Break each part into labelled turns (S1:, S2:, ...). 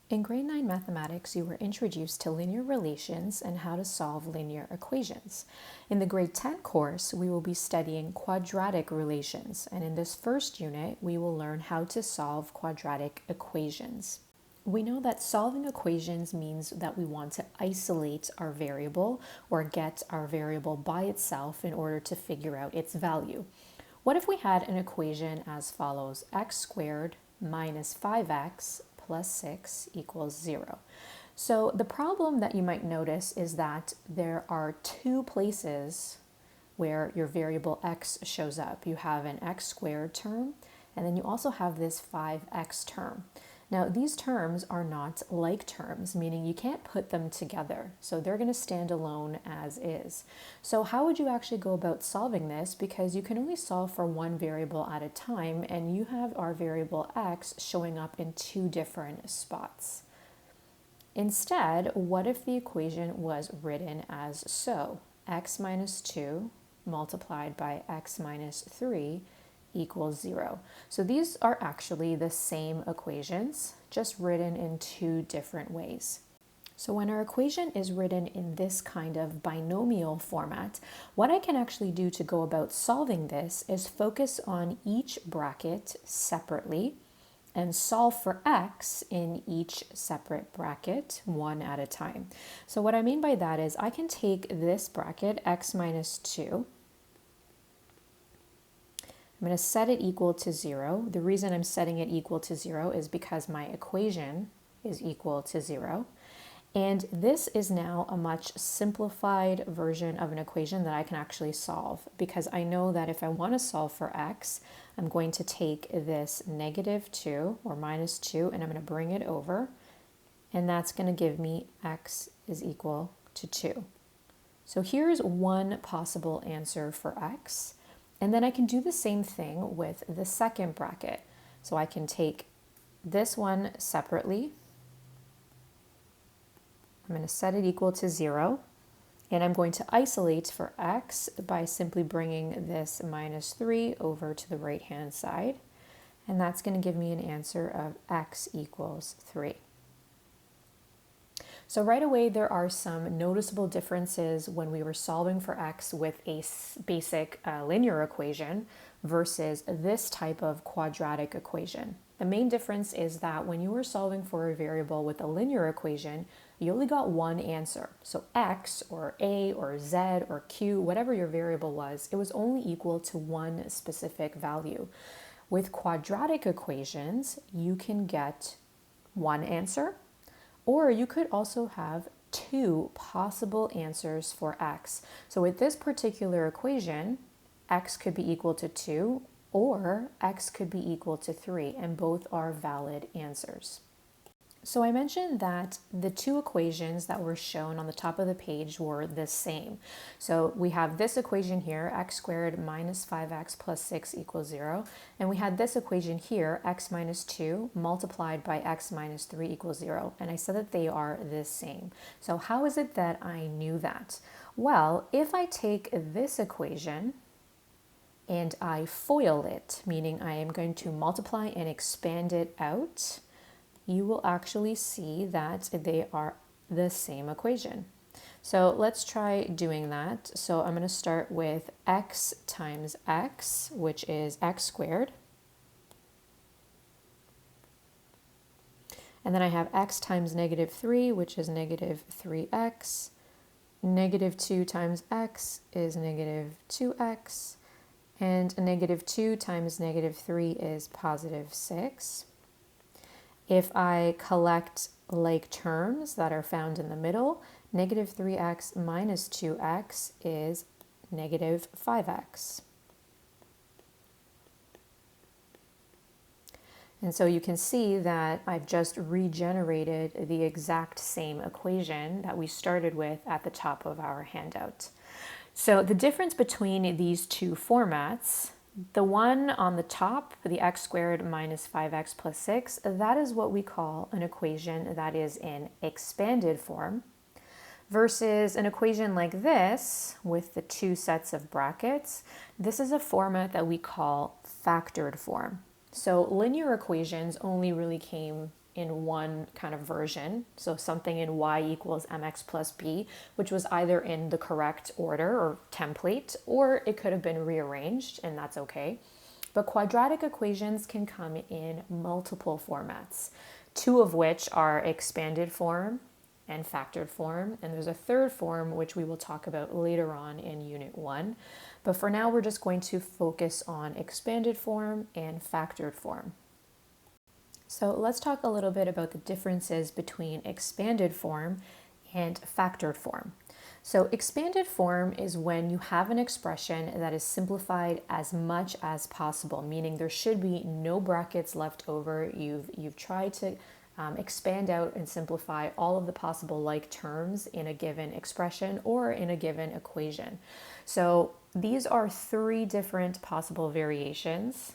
S1: In grade 9 mathematics, you were introduced to linear relations and how to solve linear equations. In the grade 10 course, we will be studying quadratic relations, and in this first unit, we will learn how to solve quadratic equations. We know that solving equations means that we want to isolate our variable or get our variable by itself in order to figure out its value. What if we had an equation as follows: x squared minus 5x plus 6 equals 0. So the problem that you might notice is that there are two places where your variable x shows up. You have an x squared term, and then you also have this 5x term. Now, these terms are not like terms, meaning you can't put them together. So they're going to stand alone as is. So how would you actually go about solving this? Because you can only solve for one variable at a time, and you have our variable x showing up in two different spots. Instead, what if the equation was written as so? X minus 2 multiplied by x minus 3 equals 0. So these are actually the same equations, just written in two different ways. So when our equation is written in this kind of binomial format, what I can actually do to go about solving this is focus on each bracket separately and solve for x in each separate bracket one at a time. So what I mean by that is I can take this bracket, x minus 2, I'm going to set it equal to 0. The reason I'm setting it equal to 0 is because my equation is equal to 0. And this is now a much simplified version of an equation that I can actually solve, because I know that if I want to solve for x, I'm going to take this negative 2 or minus 2 and I'm going to bring it over, and that's going to give me x is equal to 2. So here's one possible answer for x. And then I can do the same thing with the second bracket. So I can take this one separately. I'm going to set it equal to 0. And I'm going to isolate for x by simply bringing this minus 3 over to the right-hand side. And that's going to give me an answer of x equals 3. So right away, there are some noticeable differences when we were solving for x with a basic linear equation versus this type of quadratic equation. The main difference is that when you were solving for a variable with a linear equation, you only got one answer. So x or a or z or q, whatever your variable was, it was only equal to one specific value. With quadratic equations, you can get one answer, or you could also have two possible answers for x. So with this particular equation, x could be equal to 2 or x could be equal to 3, and both are valid answers. So I mentioned that the two equations that were shown on the top of the page were the same. So we have this equation here, x squared minus 5x plus 6 equals 0. And we had this equation here, x minus 2 multiplied by x minus 3 equals 0. And I said that they are the same. So how is it that I knew that? Well, if I take this equation and I FOIL it, meaning I am going to multiply and expand it out, you will actually see that they are the same equation. So let's try doing that. So I'm going to start with x times x, which is x squared. And then I have x times negative 3, which is negative 3x. Negative 2 times x is negative 2x. And negative 2 times negative 3 is positive 6. If I collect like terms that are found in the middle, negative 3x minus 2x is negative 5x. And so you can see that I've just regenerated the exact same equation that we started with at the top of our handout. So the difference between these two formats, the one on the top, the x squared minus 5x plus 6, that is what we call an equation that is in expanded form, versus an equation like this with the two sets of brackets. This is a format that we call factored form. So linear equations only really came in one kind of version. So something in y equals mx plus b, which was either in the correct order or template, or it could have been rearranged, and that's okay. But quadratic equations can come in multiple formats, two of which are expanded form and factored form, and there's a third form which we will talk about later on in Unit 1. But for now, we're just going to focus on expanded form and factored form. So let's talk a little bit about the differences between expanded form and factored form. So expanded form is when you have an expression that is simplified as much as possible, meaning there should be no brackets left over. You've tried to expand out and simplify all of the possible like terms in a given expression or in a given equation. So these are three different possible variations.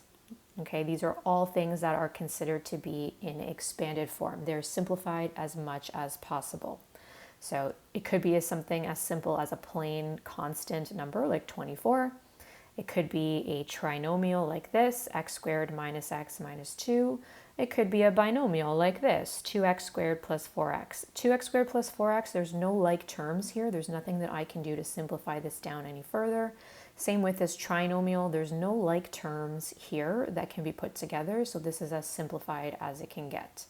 S1: Okay, these are all things that are considered to be in expanded form. They're simplified as much as possible. So it could be something as simple as a plain constant number like 24. It could be a trinomial like this, x squared minus x minus 2. It could be a binomial like this, 2x squared plus 4x. 2x squared plus 4x, there's no like terms here. There's nothing that I can do to simplify this down any further. Same with this trinomial. There's no like terms here that can be put together, so this is as simplified as it can get.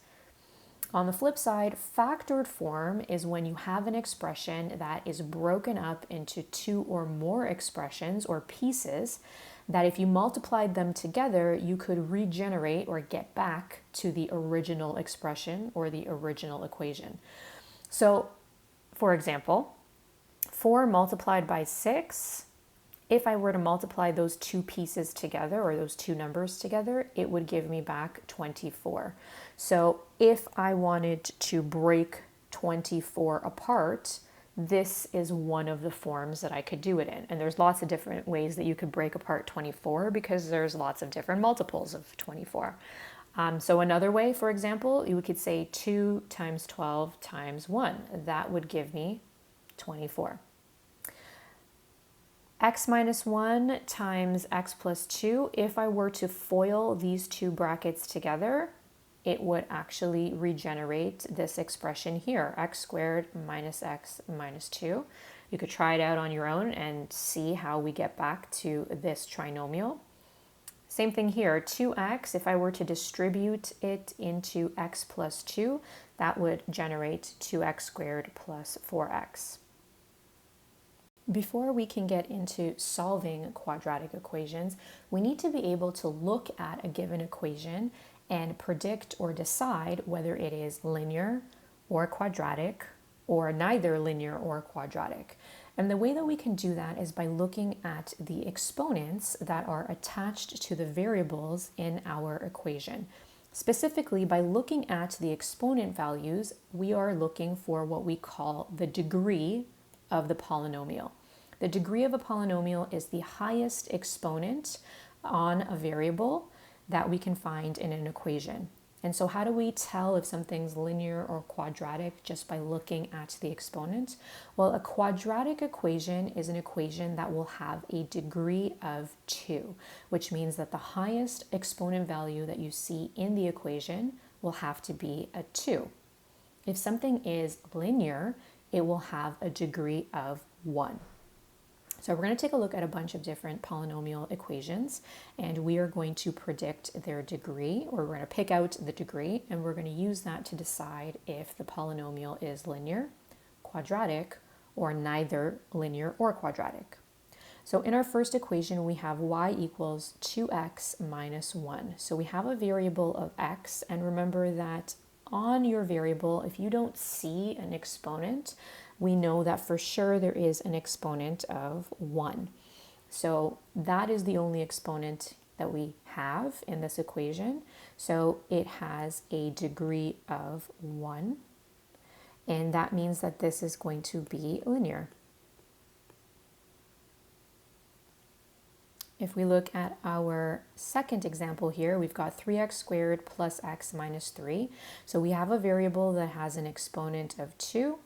S1: On the flip side, factored form is when you have an expression that is broken up into two or more expressions or pieces that if you multiplied them together, you could regenerate or get back to the original expression or the original equation. So, for example, 4 multiplied by 6, if I were to multiply those two pieces together or those two numbers together, it would give me back 24. So if I wanted to break 24 apart, this is one of the forms that I could do it in. And there's lots of different ways that you could break apart 24 because there's lots of different multiples of 24. So another way, for example, you could say 2 times 12 times 1. That would give me 24. X minus 1 times x plus 2, if I were to FOIL these two brackets together, it would actually regenerate this expression here, x squared minus x minus 2. You could try it out on your own and see how we get back to this trinomial. Same thing here, 2x, if I were to distribute it into x plus 2, that would generate 2x squared plus 4x. Before we can get into solving quadratic equations, we need to be able to look at a given equation and predict or decide whether it is linear or quadratic or neither linear or quadratic. And the way that we can do that is by looking at the exponents that are attached to the variables in our equation. Specifically, by looking at the exponent values, we are looking for what we call the degree of the polynomial. The degree of a polynomial is the highest exponent on a variable that we can find in an equation. And so how do we tell if something's linear or quadratic just by looking at the exponent? Well, a quadratic equation is an equation that will have a degree of 2, which means that the highest exponent value that you see in the equation will have to be a 2. If something is linear, it will have a degree of 1. So we're going to take a look at a bunch of different polynomial equations, and we are going to predict their degree, or we're going to pick out the degree, and we're going to use that to decide if the polynomial is linear, quadratic, or neither linear or quadratic. So in our first equation, we have y equals 2x minus 1. So we have a variable of x, and remember that on your variable, if you don't see an exponent, we know that for sure there is an exponent of 1. So that is the only exponent that we have in this equation. So it has a degree of 1. And that means that this is going to be linear. If we look at our second example here, we've got 3x squared plus x minus 3. So we have a variable that has an exponent of 2.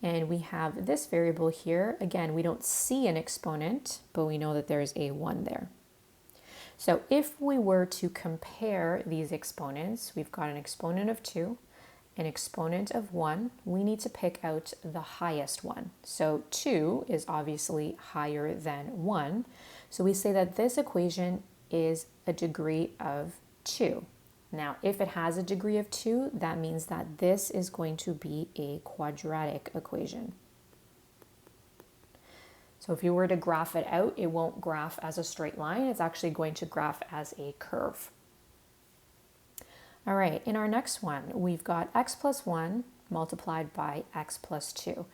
S1: And we have this variable here. Again, we don't see an exponent, but we know that there's a 1 there. So if we were to compare these exponents, we've got an exponent of 2, an exponent of 1, we need to pick out the highest one. So 2 is obviously higher than 1. So we say that this equation is a degree of 2. Now, if it has a degree of 2, that means that this is going to be a quadratic equation. So if you were to graph it out, it won't graph as a straight line. It's actually going to graph as a curve. All right, in our next one, we've got x plus 1 multiplied by x plus 2.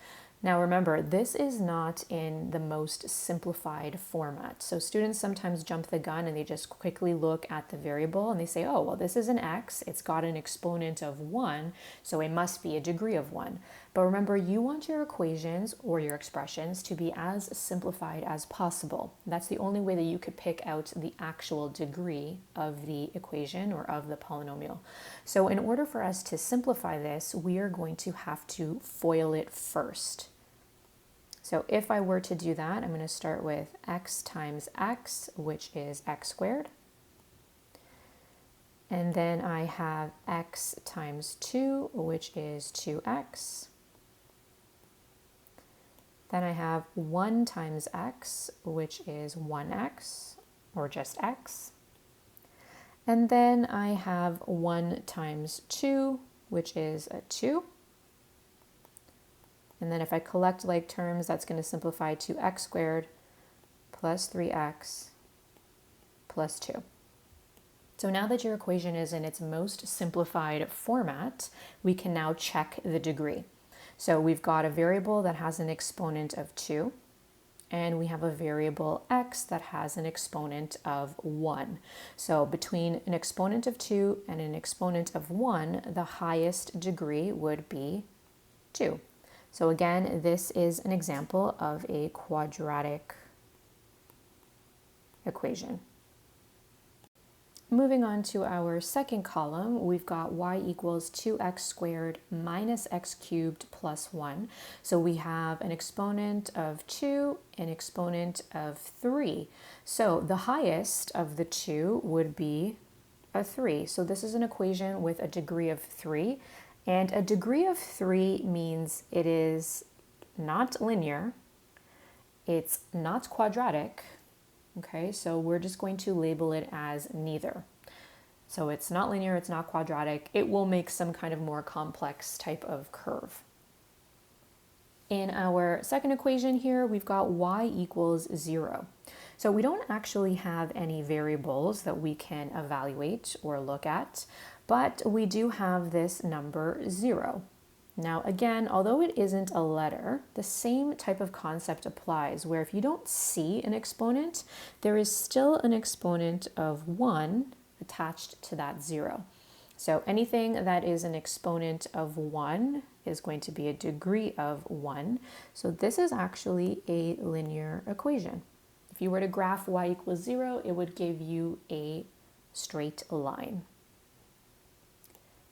S1: Now remember, this is not in the most simplified format. So students sometimes jump the gun and they just quickly look at the variable and they say, oh, well, this is an x, it's got an exponent of 1, so it must be a degree of 1. But remember, you want your equations or your expressions to be as simplified as possible. That's the only way that you could pick out the actual degree of the equation or of the polynomial. So in order for us to simplify this, we are going to have to FOIL it first. So if I were to do that, I'm going to start with x times x, which is x squared. And then I have x times 2, which is 2x. Then I have 1 times x, which is 1x, or just x. And then I have 1 times 2, which is a 2. And then if I collect like terms, that's going to simplify to x squared plus 3x plus 2. So now that your equation is in its most simplified format, we can now check the degree. So we've got a variable that has an exponent of 2, and we have a variable x that has an exponent of 1. So between an exponent of 2 and an exponent of 1, the highest degree would be 2. So again, this is an example of a quadratic equation. Moving on to our second column, we've got y equals 2x squared minus x cubed plus 1. So we have an exponent of 2, an exponent of 3. So the highest of the two would be a 3. So this is an equation with a degree of 3. And a degree of 3 means it is not linear, it's not quadratic, okay? So we're just going to label it as neither. So it's not linear, it's not quadratic, it will make some kind of more complex type of curve. In our second equation here, we've got y equals 0. So we don't actually have any variables that we can evaluate or look at, but we do have this number 0. Now again, although it isn't a letter, the same type of concept applies, where if you don't see an exponent, there is still an exponent of 1 attached to that 0. So anything that is an exponent of 1 is going to be a degree of 1. So this is actually a linear equation. If you were to graph y equals 0, it would give you a straight line.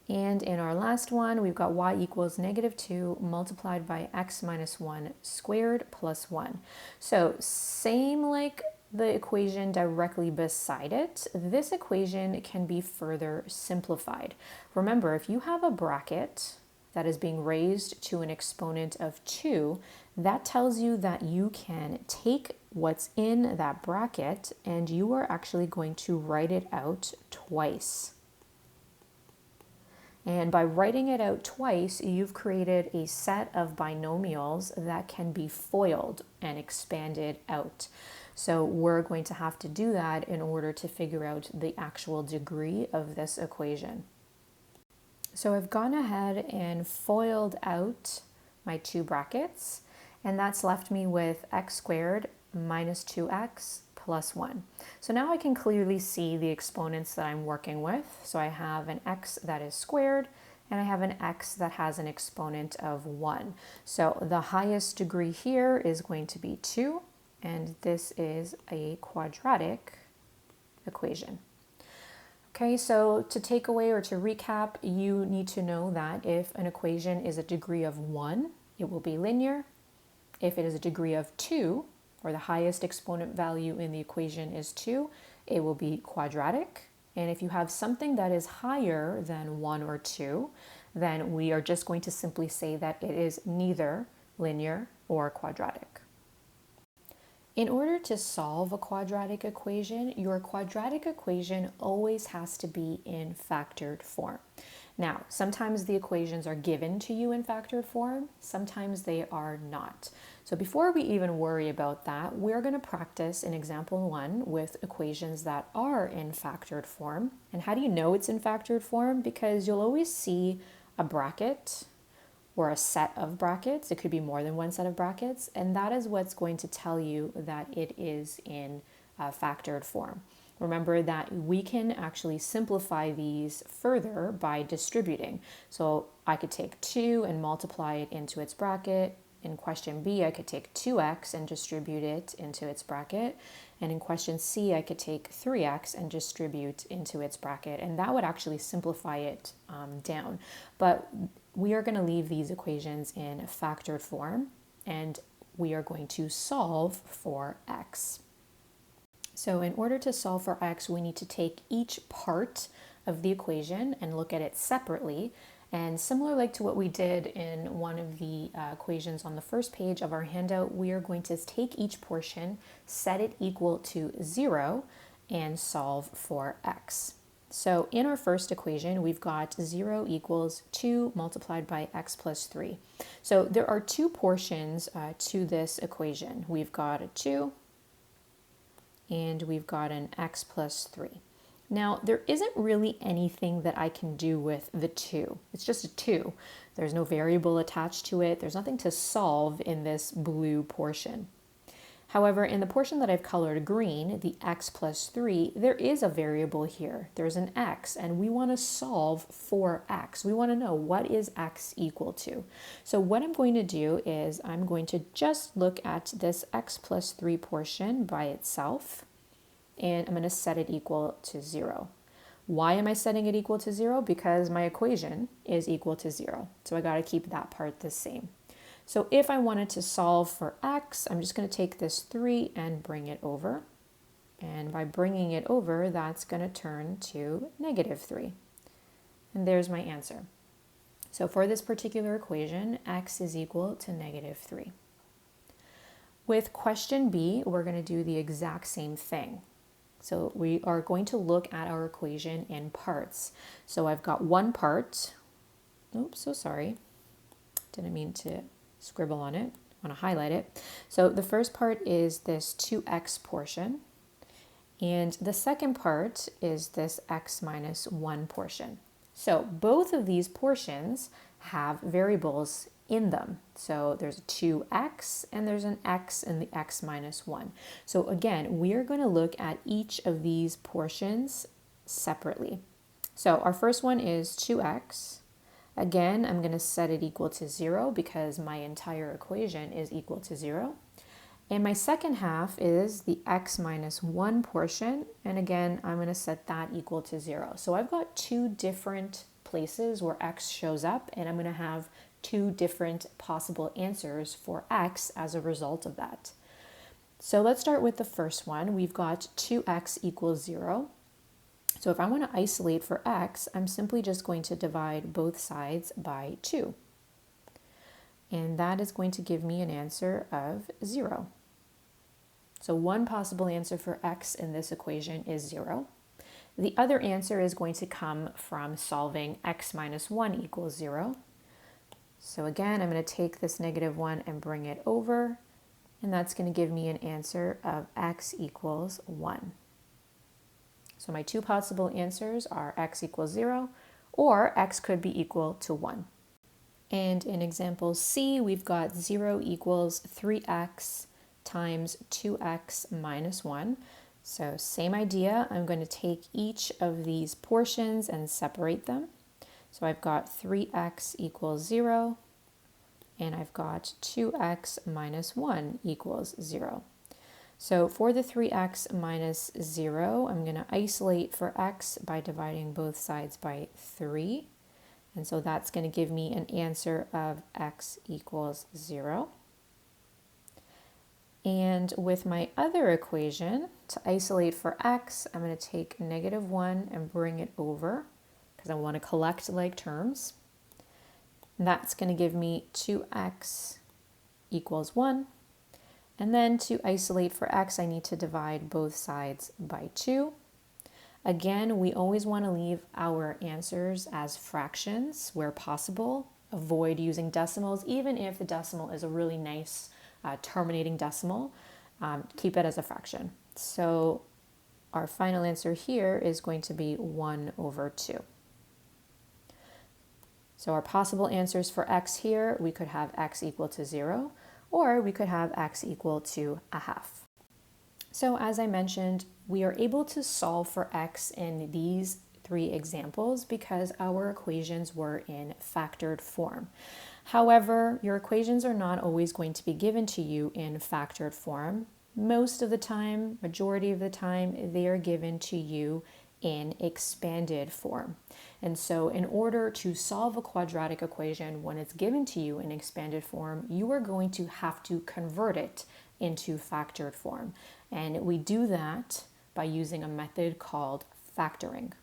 S1: And in our last one, we've got y equals negative 2 multiplied by x minus 1 squared plus 1. So same like the equation directly beside it, this equation can be further simplified. Remember, if you have a bracket that is being raised to an exponent of 2, that tells you that you can take what's in that bracket and you are actually going to write it out twice. And by writing it out twice, you've created a set of binomials that can be FOILed and expanded out. So we're going to have to do that in order to figure out the actual degree of this equation. So I've gone ahead and FOILed out my two brackets, and that's left me with x squared minus 2x plus 1. So now I can clearly see the exponents that I'm working with. So I have an x that is squared, and I have an x that has an exponent of 1. So the highest degree here is going to be 2, and this is a quadratic equation. Okay, so to take away or to recap, you need to know that if an equation is a degree of 1, it will be linear. If it is a degree of 2, or the highest exponent value in the equation is 2, it will be quadratic. And if you have something that is higher than 1 or 2, then we are just going to simply say that it is neither linear or quadratic. In order to solve a quadratic equation, your quadratic equation always has to be in factored form. Now, sometimes the equations are given to you in factored form, sometimes they are not. So before we even worry about that, we're going to practice in example 1 with equations that are in factored form. And how do you know it's in factored form? Because you'll always see a bracket or a set of brackets. It could be more than one set of brackets, and that is what's going to tell you that it is in factored form. Remember that we can actually simplify these further by distributing. So I could take 2 and multiply it into its bracket. In question B, I could take 2x and distribute it into its bracket. And in question C, I could take 3x and distribute into its bracket. And that would actually simplify it down. But we are going to leave these equations in factored form, and we are going to solve for x. So in order to solve for x, we need to take each part of the equation and look at it separately. And similar like to what we did in one of the equations on the first page of our handout, we are going to take each portion, set it equal to 0, and solve for x. So in our first equation, we've got 0 equals 2 multiplied by x plus 3. So there are two portions to this equation. We've got a 2 and we've got an x plus 3. Now, there isn't really anything that I can do with the 2. It's just a 2. There's no variable attached to it. There's nothing to solve in this blue portion. However, in the portion that I've colored green, the x plus 3, there is a variable here. There's an x, and we want to solve for x. We want to know what is x equal to. So what I'm going to do is I'm going to just look at this x plus 3 portion by itself, and I'm going to set it equal to 0. Why am I setting it equal to 0? Because my equation is equal to 0. So I got to keep that part the same. So if I wanted to solve for x, I'm just going to take this 3 and bring it over. And by bringing it over, that's going to turn to -3. And there's my answer. So for this particular equation, x is equal to -3. With question B, we're going to do the exact same thing. So we are going to look at our equation in parts. So I've got one part. Oops, so sorry. Didn't mean to scribble on it. I want to highlight it. So the first part is this 2x portion, and the second part is this x minus 1 portion. So both of these portions have variables in them. So there's a 2x and there's an x and the x minus 1. So again, we are going to look at each of these portions separately. So our first one is 2x. Again, I'm going to set it equal to 0 because my entire equation is equal to 0. And my second half is the x minus 1 portion. And again, I'm going to set that equal to 0. So I've got two different places where x shows up, and I'm going to have two different possible answers for x as a result of that. So let's start with the first one. We've got 2x equals 0. So if I want to isolate for x, I'm simply just going to divide both sides by 2. And that is going to give me an answer of 0. So one possible answer for x in this equation is 0. The other answer is going to come from solving x minus 1 equals 0. So again, I'm going to take this -1 and bring it over, and that's going to give me an answer of x equals 1. So my two possible answers are x equals 0, or x could be equal to 1. And in example C, we've got 0 equals 3x times 2x minus 1. So same idea, I'm going to take each of these portions and separate them. So I've got 3x equals 0, and I've got 2x minus 1 equals 0. So for the 3x minus 0, I'm going to isolate for x by dividing both sides by 3. And so that's going to give me an answer of x equals 0. And with my other equation, to isolate for x, I'm going to take -1 and bring it over, because I want to collect like terms. That's going to give me 2x equals 1. And then to isolate for x, I need to divide both sides by 2. Again, we always want to leave our answers as fractions where possible. Avoid using decimals, even if the decimal is a really nice terminating decimal. Keep it as a fraction. So our final answer here is going to be 1 over 2. So our possible answers for x here, we could have x equal to 0, or we could have x equal to a half. So as I mentioned, we are able to solve for x in these 3 examples because our equations were in factored form. However, your equations are not always going to be given to you in factored form. Most of the time, majority of the time, they are given to you in expanded form. And so in order to solve a quadratic equation when it's given to you in expanded form, you are going to have to convert it into factored form. And we do that by using a method called factoring.